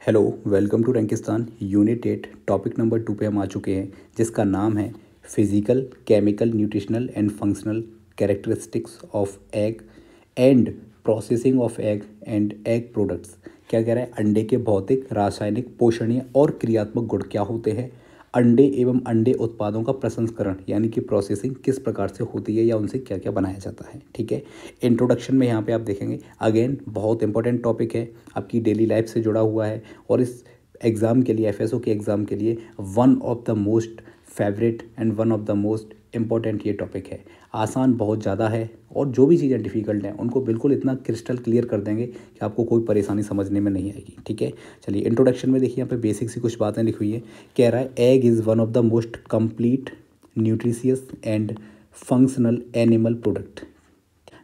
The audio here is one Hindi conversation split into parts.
Hello, welcome to Rankistan. Unit 8 topic number 2 पे हम आ चुके हैं, जिसका नाम है physical, chemical, nutritional and functional characteristics of egg and processing of egg and egg products. क्या कह रहा है? अंडे के भौतिक, रासायनिक, पोषणीय और क्रियात्मक गुण क्या होते हैं। अंडे एवं अंडे उत्पादों का प्रसंस्करण यानी कि प्रोसेसिंग किस प्रकार से होती है या उनसे क्या क्या बनाया जाता है। ठीक है, इंट्रोडक्शन में यहाँ पे आप देखेंगे, अगेन बहुत इंपॉर्टेंट टॉपिक है, आपकी डेली लाइफ से जुड़ा हुआ है और इस एग्ज़ाम के लिए, एफएसओ के एग्ज़ाम के लिए one of the most favourite and one of the most important ये टॉपिक है। आसान बहुत ज़्यादा है और जो भी चीज़ें डिफ़िकल्ट हैं उनको बिल्कुल इतना क्रिस्टल क्लियर कर देंगे कि आपको कोई परेशानी समझने में नहीं आएगी। ठीक है, चलिए इंट्रोडक्शन में देखिए, यहाँ पे बेसिक सी कुछ बातें लिखी हुई है। कह रहा है egg is one of the most complete nutritious and functional animal product,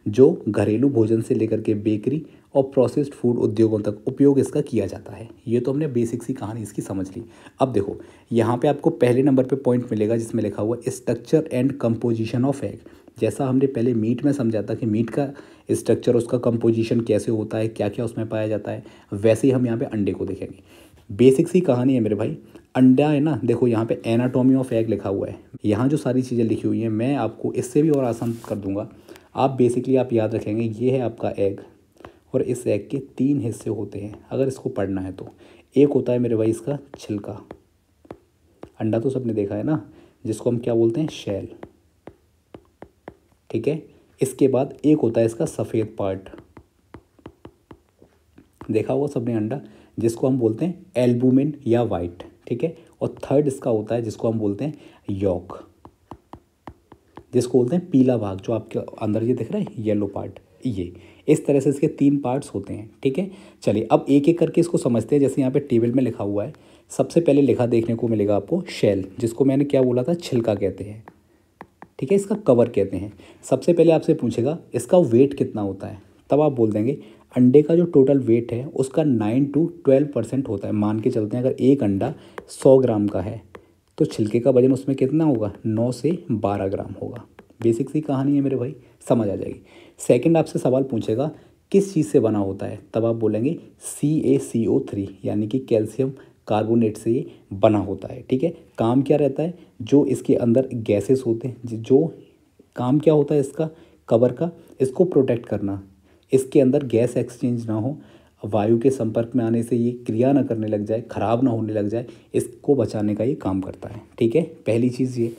जो घरेलू भोजन से लेकर के बेकरी और प्रोसेस्ड फूड उद्योगों तक उपयोग इसका किया जाता है। ये तो हमने बेसिक सी कहानी इसकी समझ ली। अब देखो, यहाँ पे आपको पहले नंबर पे पॉइंट मिलेगा जिसमें लिखा हुआ structure and composition of egg. जैसा हमने पहले मीट में समझा था कि मीट का स्ट्रक्चर, उसका कंपोजिशन कैसे होता है, क्या क्या उसमें पाया जाता है, वैसे ही हम यहाँ पे अंडे को देखेंगे। बेसिक सी कहानी है मेरे भाई। अंडा है ना, देखो यहाँ पे एनाटॉमी ऑफ एग लिखा हुआ है। यहाँ जो सारी चीज़ें लिखी हुई हैं मैं आपको इससे भी और आसान कर दूंगा। आप बेसिकली आप याद रखेंगे, ये है आपका एग और इस एग के 3 हिस्से होते हैं अगर इसको पढ़ना है तो। एक होता है मेरे भाई इसका छिलका, अंडा तो सबने देखा है ना, जिसको हम क्या बोलते हैं, शेल। ठीक है, इसके बाद एक होता है इसका सफ़ेद पार्ट, देखा हुआ सबने अंडा, जिसको हम बोलते हैं एल्बुमिन या वाइट। ठीक है, और थर्ड इसका होता है जिसको हम बोलते हैं यॉक, जिसको बोलते हैं पीला भाग, जो आपके अंदर ये दिख रहा है येलो पार्ट। ये इस तरह से इसके 3 पार्ट्स होते हैं। ठीक है, चलिए अब एक एक करके इसको समझते हैं। जैसे यहाँ पे टेबल में लिखा हुआ है, सबसे पहले लिखा देखने को मिलेगा आपको शेल, जिसको मैंने क्या बोला था, छिलका कहते हैं। ठीक है, इसका कवर कहते हैं। सबसे पहले आपसे पूछेगा इसका वेट कितना होता है, तब आप बोल देंगे अंडे का जो टोटल वेट है उसका 9 to 12% होता है। मान के चलते हैं अगर एक अंडा 100 ग्राम का है तो छिलके का वजन उसमें कितना होगा, 9 से 12 ग्राम होगा। बेसिक सी कहानी है मेरे भाई, समझ आ जाएगी। सेकंड आपसे सवाल पूछेगा किस चीज़ से बना होता है, तब आप बोलेंगे CaCO3 यानी कि कैल्शियम कार्बोनेट से ये बना होता है। ठीक है, काम क्या रहता है, जो इसके अंदर गैसेस होते हैं, जो काम क्या होता है इसका कवर का, इसको प्रोटेक्ट करना, इसके अंदर गैस एक्सचेंज ना हो, वायु के संपर्क में आने से ये क्रिया ना करने लग जाए, खराब ना होने लग जाए, इसको बचाने का ये काम करता है। ठीक है, पहली चीज़ ये।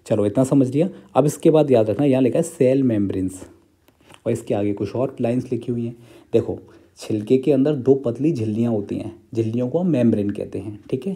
चलो इतना समझ लिया। अब इसके बाद याद रखना, यहाँ लिखा है सेल मेम्ब्रेन्स और इसके आगे कुछ और लाइंस लिखी हुई हैं। देखो, छिलके के अंदर 2 पतली झिल्लियाँ होती हैं, झिल्लियों को हम मेम्ब्रेन कहते हैं। ठीक है,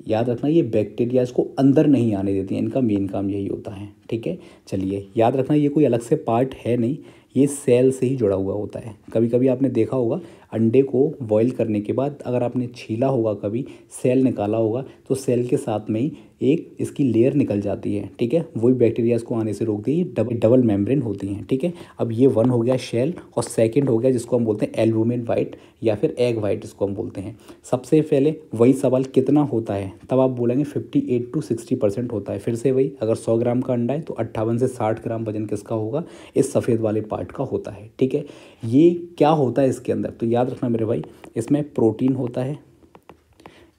याद रखना ये बैक्टीरिया इसको अंदर नहीं आने देती हैं, इनका मेन काम यही होता है। ठीक है, चलिए याद रखना ये कोई अलग से पार्ट है नहीं, ये सेल से ही जुड़ा हुआ होता है। कभी कभी आपने देखा होगा अंडे को बॉईल करने के बाद अगर आपने छीला होगा, कभी सेल निकाला होगा, तो सेल के साथ में ही एक इसकी लेयर निकल जाती है। ठीक है, वही बैक्टीरिया को आने से रोकती है, डबल मेम्ब्रेन होती हैं। ठीक है, अब ये 1 हो गया शेल और सेकंड हो गया जिसको हम बोलते हैं एल्बुमिन वाइट या फिर एग वाइट इसको हम बोलते हैं। सबसे पहले वही सवाल कितना होता है, तब आप बोलेंगे 58 to 60% होता है। फिर से वही, अगर 100 ग्राम का अंडा है तो 58 से 60 ग्राम वजन किसका होगा, इस सफ़ेद वाले पार्ट का होता है। ठीक है, ये क्या होता है इसके अंदर, तो याद रखना मेरे भाई, इसमें प्रोटीन होता है,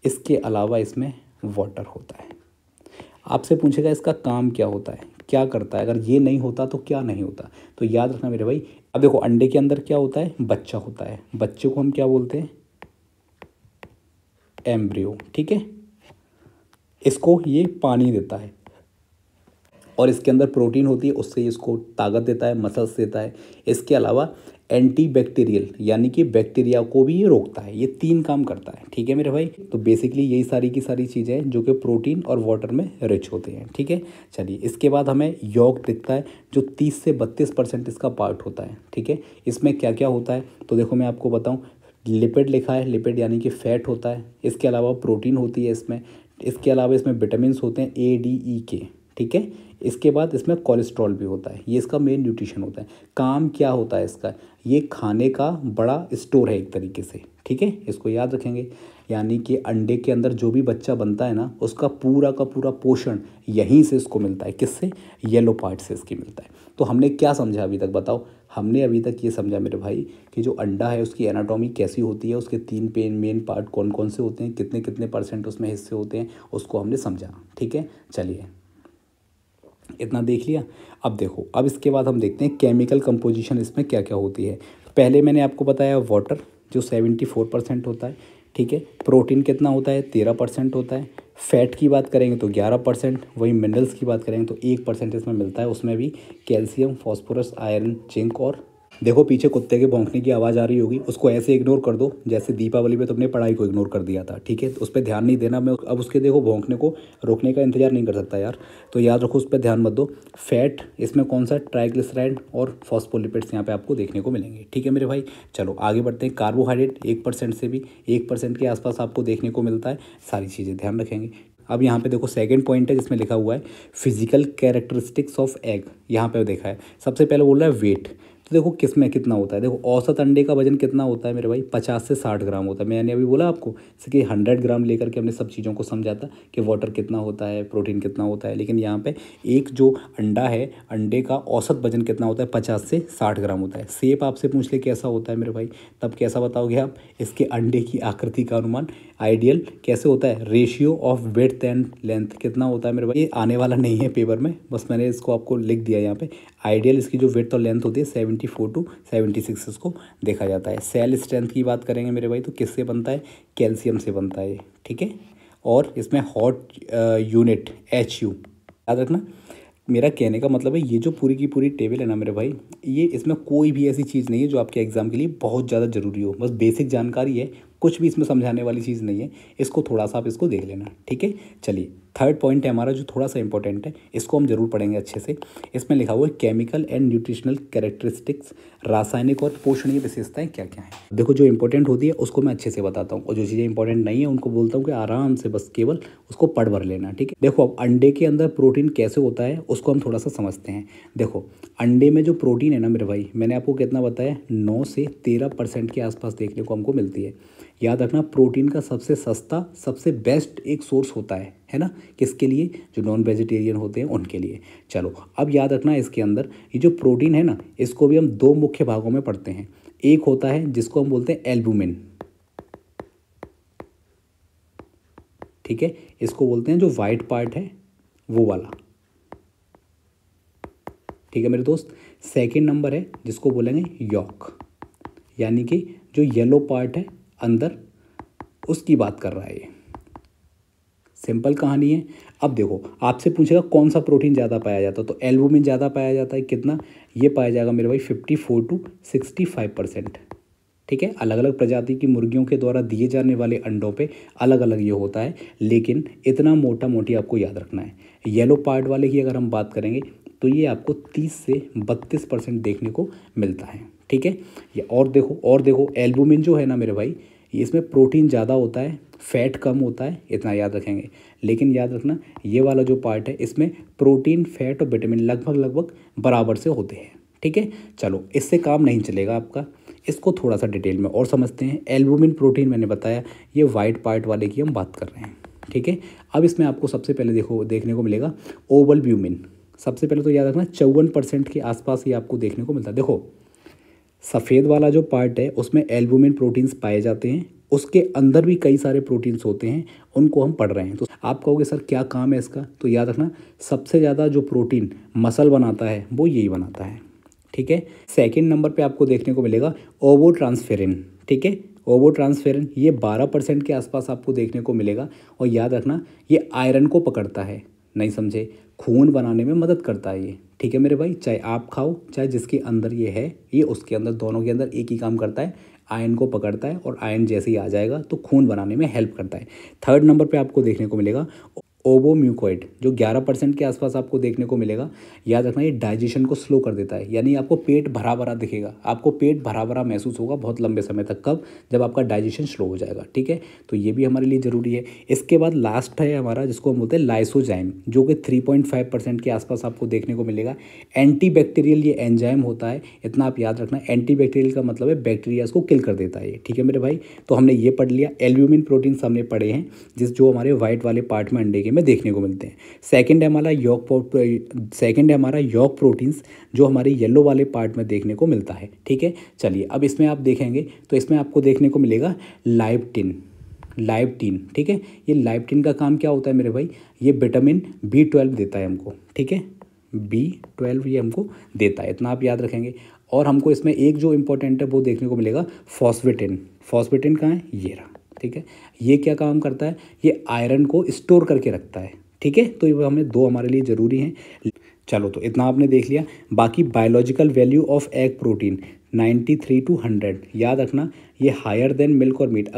इसके अलावा इसमें वाटर होता है। आपसे पूछेगा इसका काम क्या होता है, क्या करता है, अगर ये नहीं होता तो क्या नहीं होता, तो याद रखना मेरे भाई। अब देखो, अंडे के अंदर क्या होता है, बच्चा होता है, बच्चे को हम क्या बोलते हैं, एम्ब्रियो। ठीक है, इसको ये पानी देता है और इसके अंदर प्रोटीन होती है, उससे इसको ताकत देता है, मसल्स देता है। इसके अलावा एंटी बैक्टीरियल यानी कि बैक्टीरिया को भी ये रोकता है। ये 3 काम करता है। ठीक है मेरे भाई, तो बेसिकली यही सारी की सारी चीज़ें हैं जो कि प्रोटीन और वाटर में रिच होते हैं। ठीक है, चलिए इसके बाद हमें यॉक दिखता है जो 30 से 32% इसका पार्ट होता है। ठीक है, इसमें क्या क्या होता है, तो देखो मैं आपको बताऊँ, लिपिड लिखा है, लिपिड यानी कि फैट होता है, इसके अलावा प्रोटीन होती है इसमें, इसके अलावा इसमें विटामिन होते हैं ADE के। ठीक है, इसके बाद इसमें कोलेस्ट्रॉल भी होता है, ये इसका मेन न्यूट्रिशन होता है। काम क्या होता है इसका, ये खाने का बड़ा स्टोर है एक तरीके से। ठीक है, इसको याद रखेंगे, यानी कि अंडे के अंदर जो भी बच्चा बनता है ना, उसका पूरा का पूरा पोषण यहीं से इसको मिलता है। किससे, येलो पार्ट से इसकी मिलता है। तो हमने क्या समझा अभी तक बताओ, हमने अभी तक ये समझा मेरे भाई कि जो अंडा है उसकी एनाटॉमी कैसी होती है, उसके तीन मेन पार्ट कौन कौन से होते हैं, कितने कितने परसेंट उसमें हिस्से होते हैं, उसको हमने समझा। ठीक है, चलिए इतना देख लिया। अब देखो, अब इसके बाद हम देखते हैं केमिकल कंपोजिशन इसमें क्या क्या होती है। पहले मैंने आपको बताया वाटर जो 74% होता है। ठीक है, प्रोटीन कितना होता है, 13% होता है। फैट की बात करेंगे तो 11%, वही मिनरल्स की बात करेंगे तो 1% इसमें मिलता है, उसमें भी कैल्शियम, फॉस्फोरस, आयरन, जिंक। और देखो पीछे कुत्ते के भौंकने की आवाज़ आ रही होगी, उसको ऐसे इग्नोर कर दो जैसे दीपावली पे तुमने पढ़ाई को इग्नोर कर दिया था। ठीक है, उस पर ध्यान नहीं देना। मैं अब उसके देखो भौंकने को रोकने का इंतजार नहीं कर सकता यार, तो याद रखो उस पर ध्यान मत दो। फैट इसमें कौन सा, ट्राइग्लिसराइड और फॉस्फोलिपिड्स यहाँ पे आपको देखने को मिलेंगे। ठीक है मेरे भाई, चलो आगे बढ़ते हैं। कार्बोहाइड्रेट 1% से भी 1% के आसपास आपको देखने को मिलता है। सारी चीज़ें ध्यान रखेंगे। अब यहाँ पे देखो सेकंड पॉइंट है जिसमें लिखा हुआ है फिजिकल कैरेक्टरिस्टिक्स ऑफ एग। यहाँ पे देखा है सबसे पहले बोल रहा है वेट। तो देखो किस में कितना होता है, देखो औसत अंडे का वजन कितना होता है मेरे भाई, 50 से 60 ग्राम होता है। मैंने अभी बोला आपको जैसे कि 100 ग्राम लेकर के हमने सब चीज़ों को समझा था कि वाटर कितना होता है, प्रोटीन कितना होता है। लेकिन यहाँ पे एक जो अंडा है, अंडे का औसत वजन कितना होता है, 50 से 60 ग्राम होता है। सेप आपसे पूछ ले कैसा होता है मेरे भाई, तब कैसा बताओगे आप, इसके अंडे की आकृति का अनुमान आइडियल कैसे होता है, ratio of width and length कितना होता है मेरे भाई। ये आने वाला नहीं है पेपर में, बस मैंने इसको आपको लिख दिया यहाँ पे। आइडियल इसकी जो विड्थ और लेंथ होती है 74 टू 76 इसको देखा जाता है। सेल स्ट्रेंथ की बात करेंगे मेरे भाई तो किससे बनता है, कैल्शियम से बनता है। ठीक है, और इसमें हॉट यूनिट HU याद रखना। मेरा कहने का मतलब है ये जो पूरी की पूरी टेबल है ना मेरे भाई, ये इसमें कोई भी ऐसी चीज़ नहीं है जो आपके एग्जाम के लिए बहुत ज़्यादा ज़रूरी हो, बस बेसिक जानकारी है, कुछ भी इसमें समझाने वाली चीज़ नहीं है। इसको थोड़ा सा आप इसको देख लेना। ठीक है, चलिए थर्ड पॉइंट है हमारा जो थोड़ा सा इंपॉर्टेंट है, इसको हम जरूर पढ़ेंगे अच्छे से। इसमें लिखा हुआ है केमिकल एंड न्यूट्रिशनल कैरेक्टरिस्टिक्स, रासायनिक और पोषणीय विशेषताएं क्या क्या हैं। देखो जो इंपॉर्टेंट होती है उसको मैं अच्छे से बताता हूँ, और जो चीज़ें इंपॉर्टेंट नहीं है उनको बोलता हूँ कि आराम से बस केवल उसको पढ़ भर लेना। ठीक है, देखो अब अंडे के अंदर प्रोटीन कैसे होता है उसको हम थोड़ा सा समझते हैं। देखो अंडे में जो प्रोटीन है ना मेरे भाई, मैंने आपको कितना बताया, 9 से 13% के आसपास देखने को हमको मिलती है। याद रखना प्रोटीन का सबसे सस्ता, सबसे बेस्ट एक सोर्स होता है ना, किसके लिए, जो नॉन वेजिटेरियन होते हैं उनके लिए। चलो अब याद रखना इसके अंदर ये जो प्रोटीन है ना, इसको भी हम दो मुख्य भागों में पढ़ते हैं। एक होता है जिसको हम बोलते हैं एल्बुमिन। ठीक है, इसको बोलते हैं जो वाइट पार्ट है वो वाला। ठीक है मेरे दोस्त, सेकंड नंबर है जिसको बोलेंगे यॉक, यानी कि जो येलो पार्ट है अंदर, उसकी बात कर रहा है ये। सिंपल कहानी है। अब देखो आपसे पूछेगा कौन सा प्रोटीन ज़्यादा पाया जाता है, तो एल्बुमिन ज़्यादा पाया जाता है। कितना, ये पाया जाएगा मेरे भाई 54 टू 65%। ठीक है, अलग अलग प्रजाति की मुर्गियों के द्वारा दिए जाने वाले अंडों पे अलग अलग ये होता है, लेकिन इतना मोटा मोटी आपको याद रखना है। येलो पार्ट वाले की अगर हम बात करेंगे तो ये आपको 30 से 32% देखने को मिलता है। ठीक है, ये और देखो एल्बुमिन जो है ना मेरे भाई, इसमें प्रोटीन ज़्यादा होता है, फैट कम होता है, इतना याद रखेंगे। लेकिन याद रखना ये वाला जो पार्ट है इसमें प्रोटीन, फैट और विटामिन लगभग बराबर से होते हैं। ठीक है, चलो इससे काम नहीं चलेगा आपका, इसको थोड़ा सा डिटेल में और समझते हैं। एल्बुमिन प्रोटीन मैंने बताया ये वाइट पार्ट वाले की हम बात कर रहे हैं। ठीक है, अब इसमें आपको सबसे पहले देखने को मिलेगा ओवलब्यूमिन। सबसे पहले तो याद रखना 54% के आसपास ही आपको देखने को मिलता है। देखो सफ़ेद वाला जो पार्ट है उसमें एल्बुमिन प्रोटीन्स पाए जाते हैं, उसके अंदर भी कई सारे प्रोटीन्स होते हैं, उनको हम पढ़ रहे हैं। तो आप कहोगे सर क्या काम है इसका, तो याद रखना सबसे ज़्यादा जो प्रोटीन मसल बनाता है वो यही बनाता है। ठीक है, सेकंड नंबर पे आपको देखने को मिलेगा ओवोट्रांसफेरिन। ठीक है, ओवोट्रांसफेरिन ये 12% के आसपास आपको देखने को मिलेगा, और याद रखना ये आयरन को पकड़ता है, नहीं समझे, खून बनाने में मदद करता है ये। ठीक है मेरे भाई, चाहे आप खाओ चाहे जिसके अंदर ये है, ये उसके अंदर, दोनों के अंदर एक ही काम करता है, आयरन को पकड़ता है, और आयरन जैसे ही आ जाएगा तो खून बनाने में हेल्प करता है। थर्ड नंबर पे आपको देखने को मिलेगा ओवोम्यूकोइड, जो 11% के आसपास आपको देखने को मिलेगा। याद रखना ये डाइजेशन को स्लो कर देता है, यानी आपको पेट भरा भरा दिखेगा, आपको पेट भरा भरा महसूस होगा बहुत लंबे समय तक। कब, जब आपका डाइजेशन स्लो हो जाएगा। ठीक है, तो ये भी हमारे लिए ज़रूरी है। इसके बाद लास्ट है हमारा जिसको हम बोलते हैं लाइसोजाइम, जो कि 3.5% के आसपास आपको देखने को मिलेगा। एंटी बैक्टीरियल ये एंजाइम होता है, इतना आप याद रखना। एंटी बैक्टीरियल का मतलब है बैक्टीरियाज को किल कर देता है। ठीक है मेरे भाई, तो हमने ये पढ़ लिया। एल्ब्यूमिन प्रोटीन्स हमने पढ़े हैं जो हमारे वाइट वाले पार्ट में अंडे के में में देखने को मिलते हैं। सेकंड है हमारा यॉक प्रोटीन्स, जो हमारे येलो वाले पार्ट में देखने को मिलता है। ठीक है, चलिए अब इसमें आप देखेंगे तो इसमें आपको देखने को मिलेगा लाइप्टिन। ठीक है, ये लाइप्टिन का काम क्या होता है मेरे भाई, ये विटामिन B12 देता है हमको। ठीक है, B12 ये हमको देता है, इतना आप याद रखेंगे। और हमको इसमें एक जो इम्पोर्टेंट है वो देखने को मिलेगा फॉस्फेटिन कहाँ है, ये रहा। ठीक है, ये क्या काम करता है, ये आयरन को स्टोर करके रखता है। ठीक है, तो ये हमें दो हमारे लिए ज़रूरी हैं। चलो तो इतना आपने देख लिया। बाकी biological value of egg protein 93 to 100, याद रखना ये हायर देन मिल्क और मीट।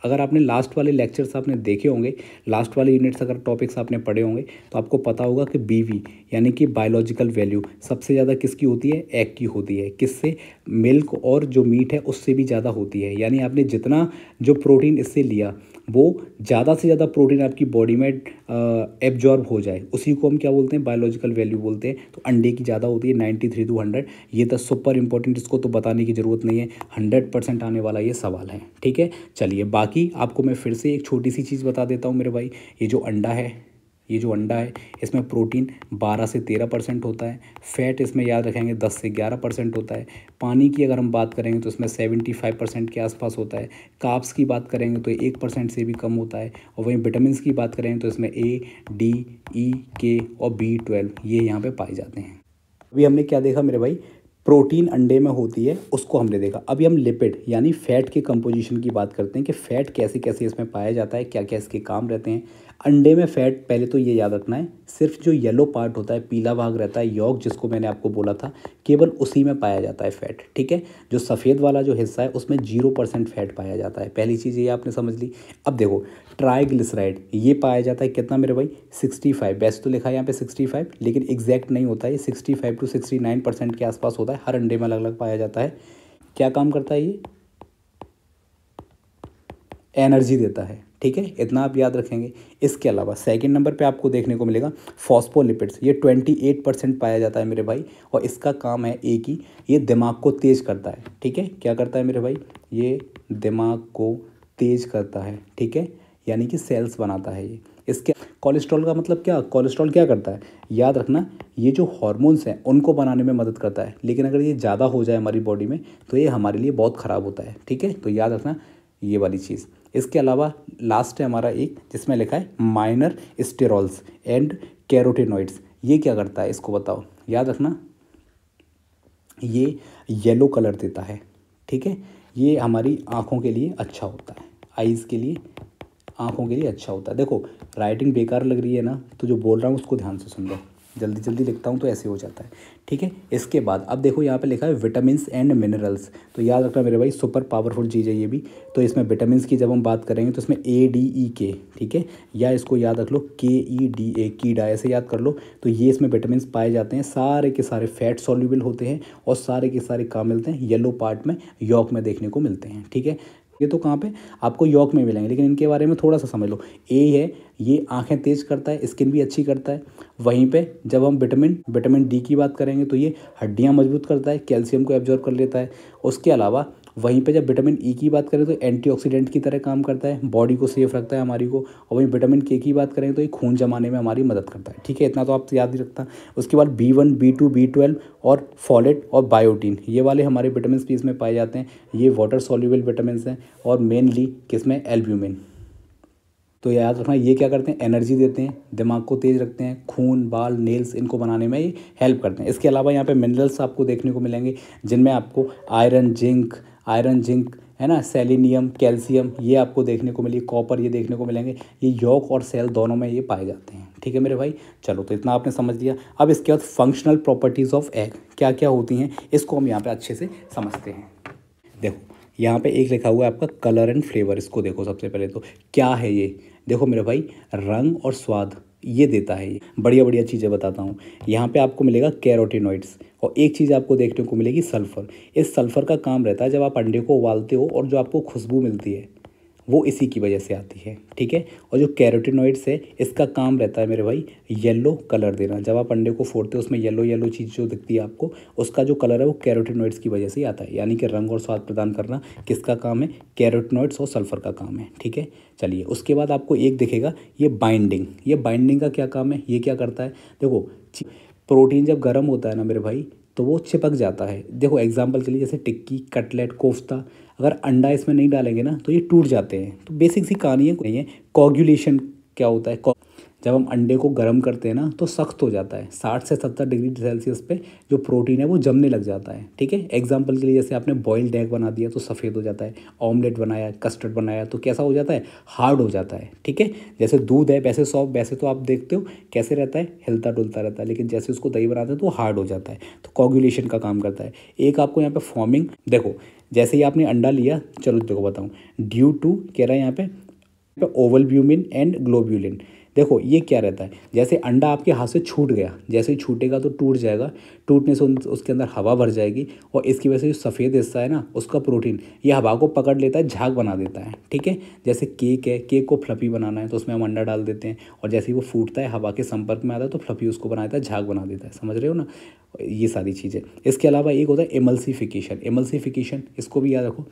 अगर आपने लास्ट वाले लेक्चर्स आपने देखे होंगे, लास्ट वाले यूनिट्स अगर टॉपिक्स आपने पढ़े होंगे तो आपको पता होगा कि BV यानी कि बायोलॉजिकल वैल्यू सबसे ज़्यादा किसकी होती है, एग की होती है। किससे, मिल्क और जो मीट है उससे भी ज़्यादा होती है। यानी आपने जितना जो प्रोटीन इससे लिया वो ज़्यादा से ज़्यादा प्रोटीन आपकी बॉडी में एब्जॉर्ब हो जाए, उसी को हम क्या बोलते हैं, बायोलॉजिकल वैल्यू बोलते हैं। तो अंडे की ज़्यादा होती है 93 to 100। ये तो सुपर इंपॉर्टेंट, इसको तो बताने की ज़रूरत नहीं है, 100% आने वाला ये सवाल है। ठीक है, चलिए बाकी आपको मैं फिर से एक छोटी सी चीज़ बता देता हूँ मेरे भाई। ये जो अंडा है इसमें प्रोटीन 12 से 13% होता है। फैट इसमें याद रखेंगे 10 से 11% होता है। पानी की अगर हम बात करेंगे तो इसमें 75% के आसपास होता है। कार्ब्स की बात करेंगे तो 1% से भी कम होता है। और वहीं विटामिन की बात करेंगे तो इसमें A, D, E, K और B12 ये यहाँ पे पाए जाते हैं। अभी हमने क्या देखा मेरे भाई, प्रोटीन अंडे में होती है उसको हमने देखा। अभी हम लिपिड यानी फैट के कंपोजिशन की बात करते हैं कि फ़ैट कैसे कैसे इसमें पाया जाता है, क्या क्या इसके काम रहते हैं। अंडे में फ़ैट, पहले तो ये याद रखना है, सिर्फ जो येलो पार्ट होता है, पीला भाग रहता है, यॉक जिसको मैंने आपको बोला था, केवल उसी में पाया जाता है फ़ैट। ठीक है, जो सफ़ेद वाला जो हिस्सा है उसमें 0% फ़ैट पाया जाता है। पहली चीज़ ये आपने समझ ली। अब देखो ट्राइग्लिसराइड ये पाया जाता है कितना मेरे भाई, 65। वैसे तो लिखा है यहाँ पे 65, लेकिन एग्जैक्ट नहीं होता है, 65 to 69% के आसपास होता है। हर अंडे में अलग अलग पाया जाता है। क्या काम करता है, ये एनर्जी देता है। ठीक है, इतना आप याद रखेंगे। इसके अलावा सेकंड नंबर पे आपको देखने को मिलेगा फॉस्फोलिपिड्स, ये 28% पाया जाता है मेरे भाई। और इसका काम है एक ही, ये दिमाग को तेज करता है। ठीक है, क्या करता है मेरे भाई, ये दिमाग को तेज करता है। ठीक है, यानी कि सेल्स बनाता है ये। इसके कोलेस्ट्रॉल का मतलब क्या, कोलेस्ट्रॉल क्या करता है, याद रखना ये जो हार्मोन्स हैं उनको बनाने में मदद करता है। लेकिन अगर ये ज़्यादा हो जाए हमारी बॉडी में तो ये हमारे लिए बहुत ख़राब होता है। ठीक है, तो याद रखना ये वाली चीज़। इसके अलावा लास्ट है हमारा एक जिसमें लिखा है माइनर स्टेरॉल्स एंड कैरोटेनॉइड्स। ये क्या करता है इसको बताओ, याद रखना ये येलो कलर देता है। ठीक है, ये हमारी आँखों के लिए अच्छा होता है, आइज़ के लिए, आँखों के लिए अच्छा होता है। देखो राइटिंग बेकार लग रही है ना, तो जो बोल रहा हूँ उसको ध्यान से सुन लो, जल्दी जल्दी लिखता हूँ तो ऐसे हो जाता है। ठीक है, इसके बाद अब देखो यहाँ पे लिखा है विटामिन्स एंड मिनरल्स। तो याद रखना मेरे भाई सुपर पावरफुल चीज़ है ये भी। तो इसमें विटामिन्स की जब हम बात करेंगे तो इसमें ADEK, ठीक है, या इसको याद रख लो KEDA, कीडा, ऐसे याद कर लो। तो ये इसमें विटामिन्स पाए जाते हैं, सारे के सारे फैट सॉल्युबल होते हैं और सारे के सारे कहाँ मिलते हैं, येलो पार्ट में, यॉक में देखने को मिलते हैं। ठीक है, ये तो कहाँ पे आपको यॉक में मिलेंगे, लेकिन इनके बारे में थोड़ा सा समझ लो। ए है, ये आंखें तेज करता है, स्किन भी अच्छी करता है। वहीं पे जब हम विटामिन D की बात करेंगे तो ये हड्डियां मजबूत करता है, कैल्शियम को एब्जॉर्ब कर लेता है। उसके अलावा वहीं पे जब विटामिन E की बात करें तो एंटीऑक्सीडेंट की तरह काम करता है, बॉडी को सेफ रखता है हमारी को। और वहीं विटामिन K की बात करें तो ये खून जमाने में हमारी मदद करता है। ठीक है, इतना तो आप याद ही रखता। उसके बाद B1, B2, B12 और फॉलेट और बायोटीन, ये वाले हमारे विटामिन भी इसमें पाए जाते हैं। ये वाटर सॉल्युबल विटामिन हैं और मेनली किसमें, एल्ब्यूमिन। तो याद रखना ये क्या करते हैं, एनर्जी देते हैं, दिमाग को तेज रखते हैं, खून, बाल, नेल्स इनको बनाने में ये हेल्प करते हैं। इसके अलावा यहाँ पे मिनरल्स आपको देखने को मिलेंगे जिनमें आपको आयरन जिंक है ना, सेलेनियम, कैल्शियम ये आपको देखने को मिलेगी, कॉपर ये देखने को मिलेंगे। ये यॉक और सेल दोनों में ये पाए जाते हैं। ठीक है मेरे भाई, चलो तो इतना आपने समझ लिया। अब इसके बाद फंक्शनल प्रॉपर्टीज़ ऑफ एग क्या क्या होती हैं इसको हम यहाँ पे अच्छे से समझते हैं। देखो यहाँ पे एक लिखा हुआ है आपका कलर एंड फ्लेवर, इसको देखो सबसे पहले तो क्या है ये, देखो मेरे भाई रंग और स्वाद ये देता है। ये बढ़िया बढ़िया चीज़ें बताता हूँ। यहाँ पे आपको मिलेगा कैरोटीनॉइड्स और एक चीज़ आपको देखने को मिलेगी सल्फ़र। इस सल्फ़र का काम रहता है जब आप अंडे को उबालते हो और जो आपको खुशबू मिलती है वो इसी की वजह से आती है, ठीक है। और जो कैरोटिनॉइड्स है इसका काम रहता है मेरे भाई येलो कलर देना। जब आप अंडे को फोड़ते हो उसमें येलो येलो चीज़ जो दिखती है आपको, उसका जो कलर है वो कैरोटिनॉइड्स की वजह से ही आता है। यानी कि रंग और स्वाद प्रदान करना किसका काम है, कैरोटिनॉइड्स और सल्फर का काम है, ठीक है। चलिए उसके बाद आपको एक दिखेगा ये बाइंडिंग। ये बाइंडिंग का क्या काम है, ये क्या करता है, देखो प्रोटीन जब गर्म होता है ना मेरे भाई तो वो चिपक जाता है। देखो एग्जांपल के लिए जैसे टिक्की, कटलेट, कोफ्ता, अगर अंडा इसमें नहीं डालेंगे ना तो ये टूट जाते हैं। तो बेसिक सी कहानी है, नहीं है। कोगुलेशन क्या होता है, जब हम अंडे को गर्म करते हैं ना तो सख्त हो जाता है, 60 से 70 डिग्री सेल्सियस पे जो प्रोटीन है वो जमने लग जाता है, ठीक है। एग्जांपल के लिए जैसे आपने बॉइल्ड एग बना दिया तो सफ़ेद हो जाता है, ऑमलेट बनाया, कस्टर्ड बनाया तो कैसा हो जाता है, हार्ड हो जाता है, ठीक है। जैसे दूध है वैसे सॉफ्ट, वैसे तो आप देखते हो कैसे रहता है, हिलता डुलता रहता है, लेकिन जैसे उसको दही बनाते हैं तो हार्ड हो जाता है। तो कोगुलेशन का काम करता है। एक आपको यहाँ पे फॉर्मिंग, देखो जैसे ही आपने अंडा लिया, चलो देखो बताऊँ, ड्यू टू कह रहा है यहाँ पे ओवलब्यूमिन एंड ग्लोब्यूलिन। देखो ये क्या रहता है, जैसे अंडा आपके हाथ से छूट गया, जैसे ही छूटेगा तो टूट जाएगा, टूटने से उसके अंदर हवा भर जाएगी और इसकी वजह से जो सफ़ेद हिस्सा है ना उसका प्रोटीन ये हवा को पकड़ लेता है, झाग बना देता है, ठीक है। जैसे केक है, केक को फ्लफी बनाना है तो उसमें हम अंडा डाल देते हैं और जैसे ही वो फूटता है हवा के संपर्क में आता है तो फ्लफी उसको बना देता है, झाग बना देता है, समझ रहे हो ना, ये सारी चीज़ें। इसके अलावा एक होता है एमल्सिफिकेशन। एमल्सिफिकेशन इसको भी याद रखो,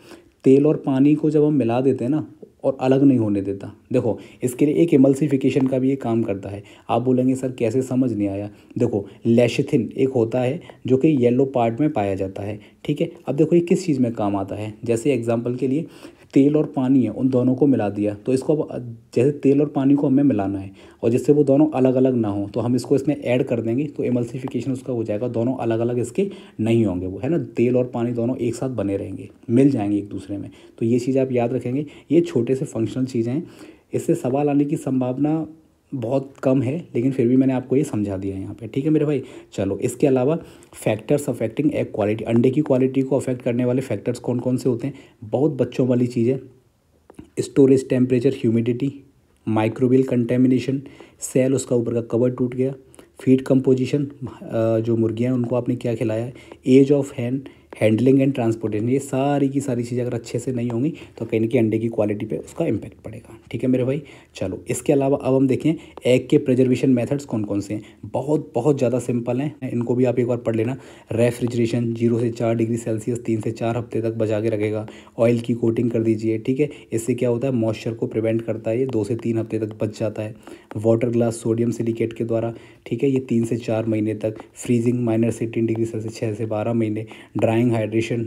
तेल और पानी को जब हम मिला देते हैं ना और अलग नहीं होने देता। देखो इसके लिए एक एमल्सिफिकेशन का भी ये काम करता है। आप बोलेंगे सर कैसे, समझ नहीं आया। देखो लेशिथिन एक होता है जो कि येलो पार्ट में पाया जाता है, ठीक है। अब देखो ये किस चीज़ में काम आता है, जैसे एग्जांपल के लिए तेल और पानी है, उन दोनों को मिला दिया तो इसको अब जैसे तेल और पानी को हमें मिलाना है और जिससे वो दोनों अलग अलग ना हो तो हम इसको इसमें ऐड कर देंगे तो एमल्सिफिकेशन उसका हो जाएगा, दोनों अलग अलग इसके नहीं होंगे, वो है ना, तेल और पानी दोनों एक साथ बने रहेंगे, मिल जाएंगे एक दूसरे में। तो ये चीज़ आप याद रखेंगे, ये छोटे से फंक्शनल चीज़ें हैं, इससे सवाल आने की संभावना बहुत कम है, लेकिन फिर भी मैंने आपको ये समझा दिया यहाँ पे, ठीक है मेरे भाई। चलो इसके अलावा फैक्टर्स अफेक्टिंग एग क्वालिटी, अंडे की क्वालिटी को अफेक्ट करने वाले फैक्टर्स कौन कौन से होते हैं, बहुत बच्चों वाली चीज़ है। Storage temperature, humidity, microbial contamination, shell उसका ऊपर का कवर टूट गया, फीड कंपोजिशन, जो मुर्गियाँ हैं उनको आपने क्या खिलाया है, age of handling and transportation, ये सारी की सारी चीज़ें अगर अच्छे से नहीं होंगी तो कहीं ना कहीं अंडे की क्वालिटी पे उसका इम्पैक्ट पड़ेगा, ठीक है मेरे भाई। चलो इसके अलावा अब हम देखें एग के प्रिजर्वेशन मेथड्स कौन कौन से हैं। बहुत बहुत ज़्यादा सिंपल हैं, इनको भी आप एक बार पढ़ लेना। रेफ्रिजरेशन 0 से 4 डिग्री सेल्सियस 3 से 4 हफ्ते तक बचा के रखेगा। ऑयल की कोटिंग कर दीजिए, ठीक है, इससे क्या होता है, मॉइस्चर को प्रिवेंट करता है, ये 2 से 3 हफ्ते तक बच जाता है। वाटर ग्लास सोडियम सिलिकेट के द्वारा, ठीक है, ये 3 से 4 महीने तक। फ्रीजिंग -18 डिग्री सेल्सियस 6 से 12 महीने। ड्राइंग हाइड्रेशन,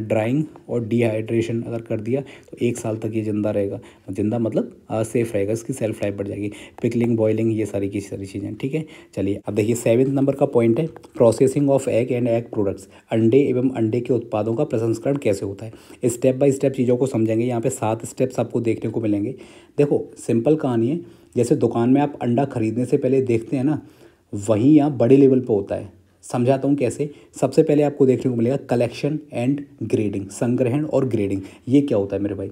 ड्राइंग और डिहाइड्रेशन अगर कर दिया तो 1 साल तक ये जिंदा रहेगा, जिंदा मतलब सेफ रहेगा, इसकी सेल्फ लाइफ बढ़ जाएगी। पिकलिंग, बॉइलिंग, ये सारी की सारी चीज़ें, ठीक है। चलिए अब देखिए 7 नंबर का पॉइंट है processing of egg and egg products, अंडे एवं अंडे के उत्पादों का प्रसंस्करण कैसे होता है। स्टेप बाय स्टेप चीज़ों को समझेंगे, यहाँ पे 7 स्टेप्स आपको देखने को मिलेंगे। देखो सिंपल कहानी है, जैसे दुकान में आप अंडा खरीदने से पहले देखते हैं ना, वहीं यहाँ बड़े लेवल पर होता है। समझाता हूँ कैसे। सबसे पहले आपको देखने को मिलेगा कलेक्शन एंड ग्रेडिंग, संग्रहण और ग्रेडिंग। ये क्या होता है मेरे भाई,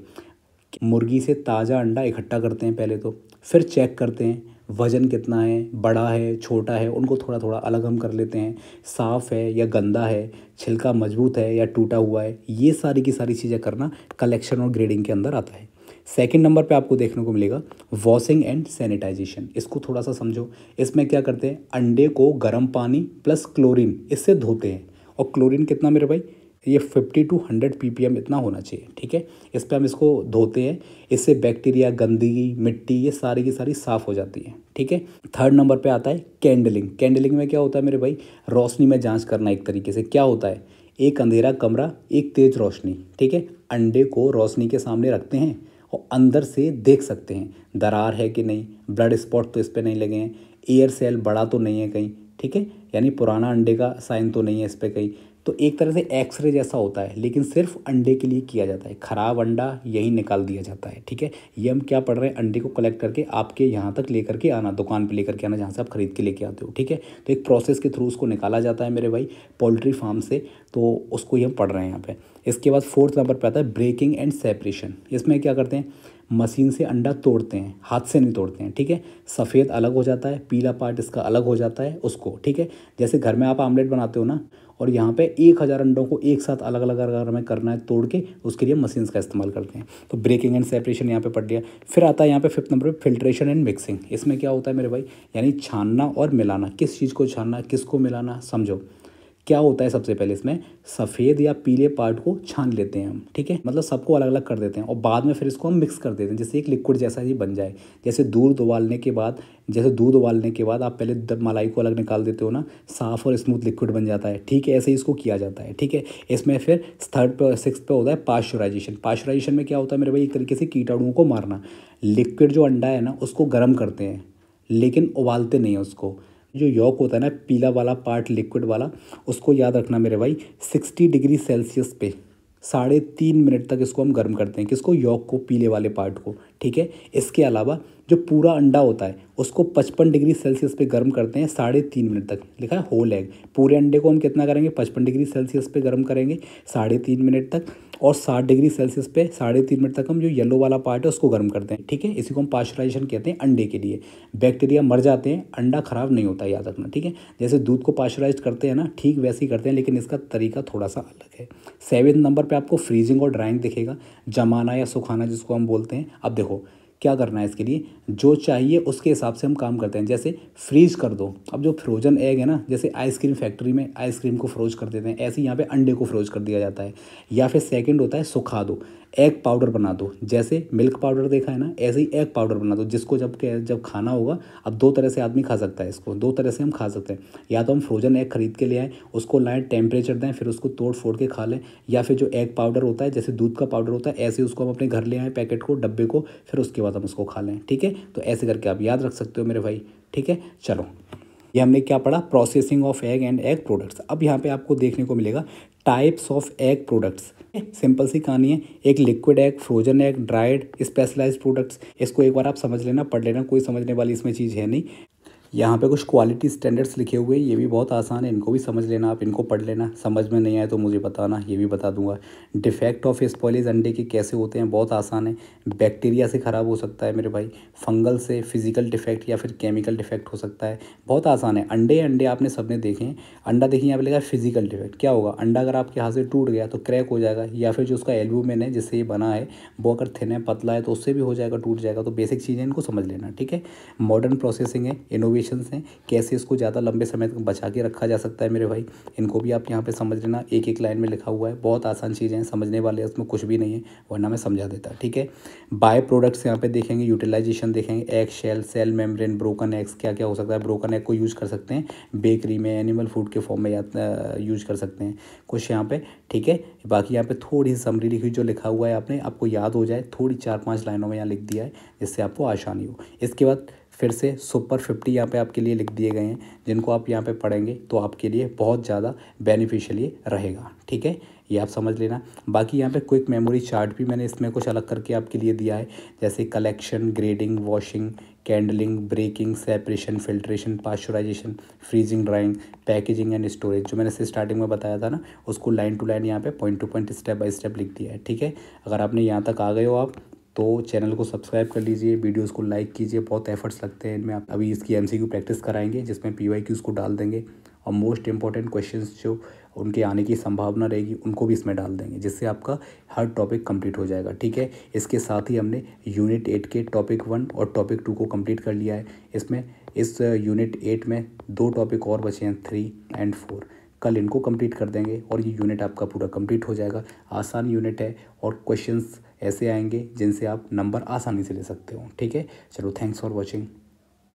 मुर्गी से ताज़ा अंडा इकट्ठा करते हैं पहले तो, फिर चेक करते हैं वज़न कितना है, बड़ा है छोटा है, उनको थोड़ा थोड़ा अलग हम कर लेते हैं, साफ़ है या गंदा है, छिलका मजबूत है या टूटा हुआ है, ये सारी की सारी चीज़ें करना कलेक्शन और ग्रेडिंग के अंदर आता है। सेकंड नंबर पे आपको देखने को मिलेगा वॉशिंग एंड सैनिटाइजेशन। इसको थोड़ा सा समझो, इसमें क्या करते हैं, अंडे को गर्म पानी प्लस क्लोरीन इससे धोते हैं, और क्लोरीन कितना मेरे भाई, ये 50 to 100 ppm इतना होना चाहिए, ठीक है। इस पर हम इसको धोते हैं, इससे बैक्टीरिया, गंदगी, मिट्टी, ये सारी की सारी साफ़ हो जाती है, ठीक है। थर्ड नंबर पे आता है कैंडलिंग। कैंडलिंग में क्या होता है मेरे भाई, रोशनी में जांच करना। एक तरीके से क्या होता है, एक अंधेरा कमरा, एक तेज़ रोशनी, ठीक है, अंडे को रोशनी के सामने रखते हैं और अंदर से देख सकते हैं दरार है कि नहीं, ब्लड स्पॉट तो इस पर नहीं लगे हैं, एयर सेल बड़ा तो नहीं है कहीं, ठीक है, यानी पुराना अंडे का साइन तो नहीं है इस पर कहीं। तो एक तरह से एक्सरे जैसा होता है, लेकिन सिर्फ अंडे के लिए किया जाता है। ख़राब अंडा यही निकाल दिया जाता है, ठीक है। ये हम क्या पढ़ रहे हैं, अंडे को कलेक्ट करके आपके यहाँ तक लेकर के आना, दुकान पे लेकर के आना जहाँ से आप खरीद के लेके आते हो, ठीक है। तो एक प्रोसेस के थ्रू उसको निकाला जाता है मेरे भाई पोल्ट्री फार्म से, तो उसको ही हम पढ़ रहे हैं यहाँ पे। इसके बाद फोर्थ नंबर पे आता है ब्रेकिंग एंड सेपरेशन। इसमें क्या करते हैं, मशीन से अंडा तोड़ते हैं, हाथ से नहीं तोड़ते हैं, ठीक है। सफ़ेद अलग हो जाता है, पीला पार्ट इसका अलग हो जाता है उसको, ठीक है। जैसे घर में आप आमलेट बनाते हो ना, और यहाँ पे 1000 अंडों को एक साथ अलग अलग अगर हमें करना है तोड़ के, उसके लिए मशीन्स का इस्तेमाल करते हैं। तो ब्रेकिंग एंड सेपरेशन यहाँ पे पढ़ लिया। फिर आता है यहाँ पे 5th नंबर पे फिल्ट्रेशन एंड मिक्सिंग। इसमें क्या होता है मेरे भाई, यानी छानना और मिलाना। किस चीज़ को छानना, किसको मिलाना, समझो। क्या होता है सबसे पहले इसमें, सफ़ेद या पीले पार्ट को छान लेते हैं हम, ठीक है, मतलब सबको अलग अलग कर देते हैं और बाद में फिर इसको हम मिक्स कर देते हैं, जिससे एक लिक्विड जैसा ही बन जाए। जैसे दूध उबालने के बाद आप पहले मलाई को अलग निकाल देते हो ना, साफ़ और स्मूथ लिक्विड बन जाता है, ठीक है, ऐसे ही इसको किया जाता है, ठीक है। इसमें फिर 3rd पे 6th पे होता है पाश्चराइजेशन। पाश्चराइजेशन में क्या होता है मेरे भाई, एक तरीके से कीटाणुओं को मारना। लिक्विड जो अंडा है ना उसको गर्म करते हैं, लेकिन उबालते नहीं है उसको। जो यॉक होता है ना, पीला वाला पार्ट लिक्विड वाला, उसको याद रखना मेरे भाई, 60 डिग्री सेल्सियस पे 3.5 मिनट तक इसको हम गर्म करते हैं। किसको, यॉक को, पीले वाले पार्ट को, ठीक है। इसके अलावा जो पूरा अंडा होता है उसको 55 डिग्री सेल्सियस पे गर्म करते हैं 3.5 मिनट तक। लिखा है होल एग। पूरे अंडे को हम कितना करेंगे, 55 डिग्री सेल्सियस पे गर्म करेंगे 3.5 मिनट तक, और 60 डिग्री सेल्सियस पे 3.5 मिनट तक हम जो येलो वाला पार्ट है उसको गर्म करते हैं, ठीक है। इसी को हम पाश्चराइजेशन कहते हैं अंडे के लिए। बैक्टीरिया मर जाते हैं, अंडा खराब नहीं होता, याद रखना, ठीक है। जैसे दूध को पाश्चराइज करते हैं ना, ठीक वैसे ही करते हैं, लेकिन इसका तरीका थोड़ा सा अलग है। 7th नंबर पे आपको फ्रीजिंग और ड्राइंग दिखेगा, जमाना या सुखाना जिसको हम बोलते हैं। अब देखो क्या करना है इसके लिए, जो चाहिए उसके हिसाब से हम काम करते हैं। जैसे फ्रीज कर दो, अब जो फ्रोजन एग है ना, जैसे आइसक्रीम फैक्ट्री में आइसक्रीम को फ्रोज कर देते हैं, ऐसे ही यहाँ पे अंडे को फ्रोज कर दिया जाता है। या फिर सेकंड होता है सुखा दो, एग पाउडर बना दो। जैसे मिल्क पाउडर देखा है ना, ऐसे ही एग पाउडर बना दो, जिसको जब खाना होगा, अब 2 तरह से आदमी खा सकता है इसको, 2 तरह से हम खा सकते हैं। या तो हम फ्रोजन एग खरीद के ले आएँ, उसको लाएँ, टेम्परेचर दें, फिर उसको तोड़ फोड़ के खा लें। या फिर जो एग पाउडर होता है, जैसे दूध का पाउडर होता है, ऐसे उसको हम अपने घर ले आएँ, पैकेट को, डब्बे को, फिर उसके बाद हम उसको खा लें, ठीक है। तो ऐसे करके आप याद रख सकते हो मेरे भाई, ठीक है। चलो, ये हमने क्या पढ़ा, processing of egg and egg products. अब यहाँ पे आपको देखने को मिलेगा types of egg products. Simple सी कहानी है, एक liquid egg, frozen egg, dried, specialised products. इसको एक बार आप समझ लेना, पढ़ लेना, कोई समझने वाली इसमें चीज़ है नहीं। यहाँ पे कुछ क्वालिटी स्टैंडर्ड्स लिखे हुए हैं, ये भी बहुत आसान है, इनको भी समझ लेना आप, इनको पढ़ लेना। समझ में नहीं आए तो मुझे बताना, ये भी बता दूंगा। डिफेक्ट ऑफ स्पॉइलेज अंडे के कैसे होते हैं, बहुत आसान है। बैक्टीरिया से ख़राब हो सकता है मेरे भाई, फंगल से, फिजिकल डिफेक्ट या फिर केमिकल डिफेक्ट हो सकता है। बहुत आसान है। अंडे आपने सबने देखे हैं। अंडा देखिए यहाँ पे लिखा है फिजिकल डिफेक्ट। क्या होगा, अंडा अगर आपके हाथ से टूट गया तो क्रैक हो जाएगा, या फिर जो उसका एल्ब्यूमिन है जिससे ये बना है वो अगर थिन है, पतला है, तो उससे भी हो जाएगा, टूट जाएगा। तो बेसिक चीज़ें इनको समझ लेना, ठीक है। मॉडर्न प्रोसेसिंग है, इनोवेशंस हैं, कैसे इसको ज़्यादा लंबे समय तक बचा के रखा जा सकता है मेरे भाई, इनको भी आप यहाँ पे समझ लेना। एक एक लाइन में लिखा हुआ है, बहुत आसान चीज़ें हैं, समझने वाले उसमें कुछ भी नहीं है, वरना मैं समझा देता, ठीक है। बाय प्रोडक्ट्स यहाँ पे देखेंगे, यूटिलाइजेशन देखेंगे, egg shell, shell membrane, broken eggs, क्या क्या हो सकता है। ब्रोकन एग को यूज़ कर सकते हैं बेकरी में, एनिमल फूड के फॉर्म में यूज़ कर सकते हैं कुछ यहाँ पे, ठीक है। बाकी यहाँ पे थोड़ी सी समरी लिखी, जो लिखा हुआ है आपने, आपको याद हो जाए, थोड़ी 4-5 लाइनों में यहाँ लिख दिया है, जिससे आपको आसानी हो। इसके बाद फिर से सुपर 50 यहाँ पे आपके लिए लिख दिए गए हैं, जिनको आप यहाँ पे पढ़ेंगे तो आपके लिए बहुत ज़्यादा बेनिफिशियल ये रहेगा, ठीक है। ये आप समझ लेना। बाकी यहाँ पे क्विक मेमोरी चार्ट भी मैंने इसमें कुछ अलग करके आपके लिए दिया है, जैसे collection, grading, washing, candling, breaking, separation, filtration, pasteurisation, freezing, drying, packaging and storage. जो मैंने स्टार्टिंग में बताया था ना, उसको लाइन टू लाइन यहाँ पे point two point step by step लिख दिया है, ठीक है। अगर आपने यहाँ तक आ गए हो आप, तो चैनल को सब्सक्राइब कर लीजिए, वीडियोस को लाइक कीजिए, बहुत एफर्ट्स लगते हैं इनमें। आप अभी इसकी एमसीक्यू प्रैक्टिस कराएंगे, जिसमें PYQs को डाल देंगे, और मोस्ट इंपॉर्टेंट क्वेश्चंस जो उनके आने की संभावना रहेगी उनको भी इसमें डाल देंगे, जिससे आपका हर टॉपिक कंप्लीट हो जाएगा, ठीक है। इसके साथ ही हमने यूनिट 8 के टॉपिक 1 और टॉपिक 2 को कंप्लीट कर लिया है। इसमें इस यूनिट 8 में 2 टॉपिक और बचे हैं, 3 एंड 4। कल इनको कंप्लीट कर देंगे और ये यूनिट आपका पूरा कंप्लीट हो जाएगा। आसान यूनिट है और क्वेश्चंस ऐसे आएंगे जिनसे आप नंबर आसानी से ले सकते हो, ठीक है। चलो, थैंक्स फॉर वॉचिंग।